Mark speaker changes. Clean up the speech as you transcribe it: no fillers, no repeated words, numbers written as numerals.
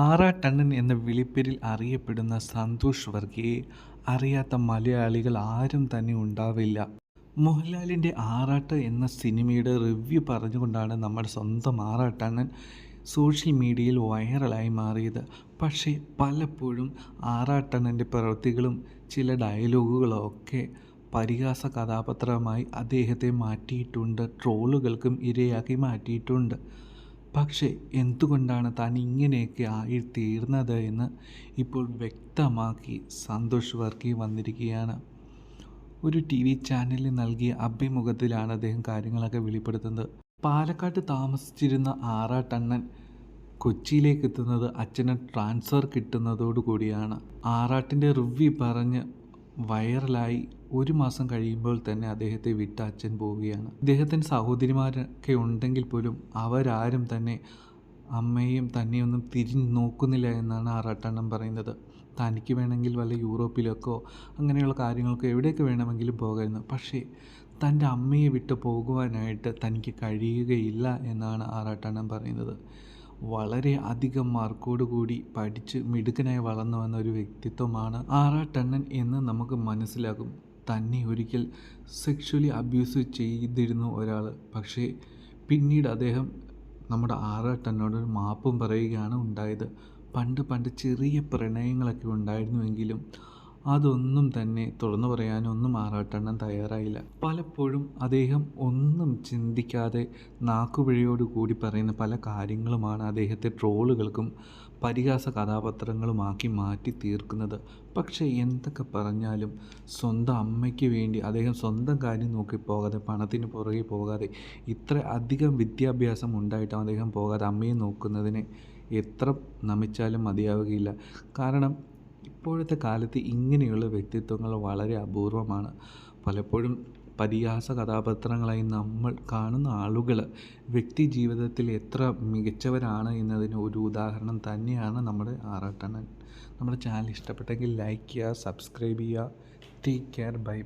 Speaker 1: ആറാട്ടണ്ണൻ എന്ന വിളിപ്പേരിൽ അറിയപ്പെടുന്ന സന്തോഷ് വർക്കിയെ അറിയാത്ത മലയാളികൾ ആരും തന്നെ ഉണ്ടാവില്ല. മോഹൻലാലിൻ്റെ ആറാട്ട് എന്ന സിനിമയുടെ റിവ്യൂ പറഞ്ഞുകൊണ്ടാണ് നമ്മുടെ സ്വന്തം ആറാട്ടണ്ണൻ സോഷ്യൽ മീഡിയയിൽ വൈറലായി മാറിയത്. പക്ഷേ പലപ്പോഴും ആറാട്ടണ്ണൻ്റെ പ്രവൃത്തികളും ചില ഡയലോഗുകളും ഒക്കെ പരിഹാസ കഥാപാത്രമായി അദ്ദേഹത്തെ മാറ്റിയിട്ടുണ്ട്, ട്രോളുകൾക്കും ഇരയാക്കി മാറ്റിയിട്ടുണ്ട്. പക്ഷേ എന്തുകൊണ്ടാണ് താൻ ഇങ്ങനെയൊക്കെ ആയിത്തീർന്നത് എന്ന് ഇപ്പോൾ വ്യക്തമാക്കി സന്തോഷ് വർക്കി വന്നിരിക്കുകയാണ്. ഒരു TV ചാനലിന് നൽകിയ അഭിമുഖത്തിലാണ് അദ്ദേഹം കാര്യങ്ങളൊക്കെ വെളിപ്പെടുത്തുന്നത്. പാലക്കാട്ട് താമസിച്ചിരുന്ന ആറാട്ടണ്ണൻ കൊച്ചിയിലേക്ക് എത്തുന്നത് അച്ഛന് ട്രാൻസ്ഫർ കിട്ടുന്നതോടുകൂടിയാണ്. ആറാട്ടിൻ്റെ റിവ്യൂ പറഞ്ഞ് വൈറലായി 1 മാസം കഴിയുമ്പോൾ തന്നെ അദ്ദേഹത്തെ വിട്ട് അച്ഛൻ പോവുകയാണ്. അദ്ദേഹത്തിന് സഹോദരിമാരൊക്കെ ഉണ്ടെങ്കിൽ പോലും അവരാരും തന്നെ അമ്മയും തന്നെയൊന്നും തിരിഞ്ഞു നോക്കുന്നില്ല എന്നാണ് ആറാട്ടണ്ണൻ പറയുന്നത്. തനിക്ക് വേണമെങ്കിൽ വല്ല യൂറോപ്പിലേക്കോ അങ്ങനെയുള്ള കാര്യങ്ങൾക്കോ എവിടേക്ക് വേണമെങ്കിലും പോകാമായിരുന്നു. പക്ഷേ തൻ്റെ അമ്മയെ വിട്ട് പോകുവാനായിട്ട് തനിക്ക് കഴിയുകയില്ല എന്നാണ് ആറാട്ടണ്ണൻ പറയുന്നത്. വളരെ അധികം മാർക്കോടുകൂടി പഠിച്ച് മിടുക്കനായി വളർന്നു വന്ന ഒരു വ്യക്തിത്വമാണ് ആറാട്ടണ്ണൻ എന്ന് നമുക്ക് മനസ്സിലാകും. തന്നെ ഒരിക്കൽ സെക്ഷുവലി അബ്യൂസ് ചെയ്തിരുന്നു ഒരാൾ. പക്ഷേ പിന്നീട് അദ്ദേഹം നമ്മുടെ ആറാട്ടണ്ണനോട് മാപ്പും പറയുകയാണ് ഉണ്ടായത്. പണ്ട് ചെറിയ പ്രണയങ്ങളൊക്കെ ഉണ്ടായിരുന്നുവെങ്കിലും അതൊന്നും തന്നെ തുറന്നു പറയാനൊന്നും ആറാട്ടണ്ണൻ തയ്യാറായില്ല. പലപ്പോഴും അദ്ദേഹം ഒന്നും ചിന്തിക്കാതെ നാക്കുപിഴയോടുകൂടി പറയുന്ന പല കാര്യങ്ങളുമാണ് അദ്ദേഹത്തെ ട്രോളുകൾക്കും പരിഹാസ കഥാപാത്രങ്ങളുമാക്കി മാറ്റി തീർക്കുന്നത്. പക്ഷേ എന്തൊക്കെ പറഞ്ഞാലും സ്വന്തം അമ്മയ്ക്ക് വേണ്ടി അദ്ദേഹം സ്വന്തം കാര്യം നോക്കി പോകാതെ, പണത്തിന് പുറകെ പോകാതെ, ഇത്ര അധികം വിദ്യാഭ്യാസം ഉണ്ടായിട്ടും അദ്ദേഹം പോകാതെ അമ്മയെ നോക്കുന്നതിനെ എത്ര നമിച്ചാലും മതിയാവുകയില്ല. കാരണം ഇപ്പോഴത്തെ കാലത്ത് ഇങ്ങനെയുള്ള വ്യക്തിത്വങ്ങൾ വളരെ അപൂർവമാണ്. പലപ്പോഴും പരിഹാസ കഥാപാത്രങ്ങളായി നമ്മൾ കാണുന്ന ആളുകൾ വ്യക്തി ജീവിതത്തിൽ എത്ര മികച്ചവരാണ് എന്നതിന് ഒരു ഉദാഹരണം തന്നെയാണ് നമ്മുടെ ആറാട്ടണ്ണൻ. നമ്മുടെ ചാനൽ ഇഷ്ടപ്പെട്ടെങ്കിൽ ലൈക്ക് ചെയ്യുക, സബ്സ്ക്രൈബ് ചെയ്യുക. Take care, bye bye.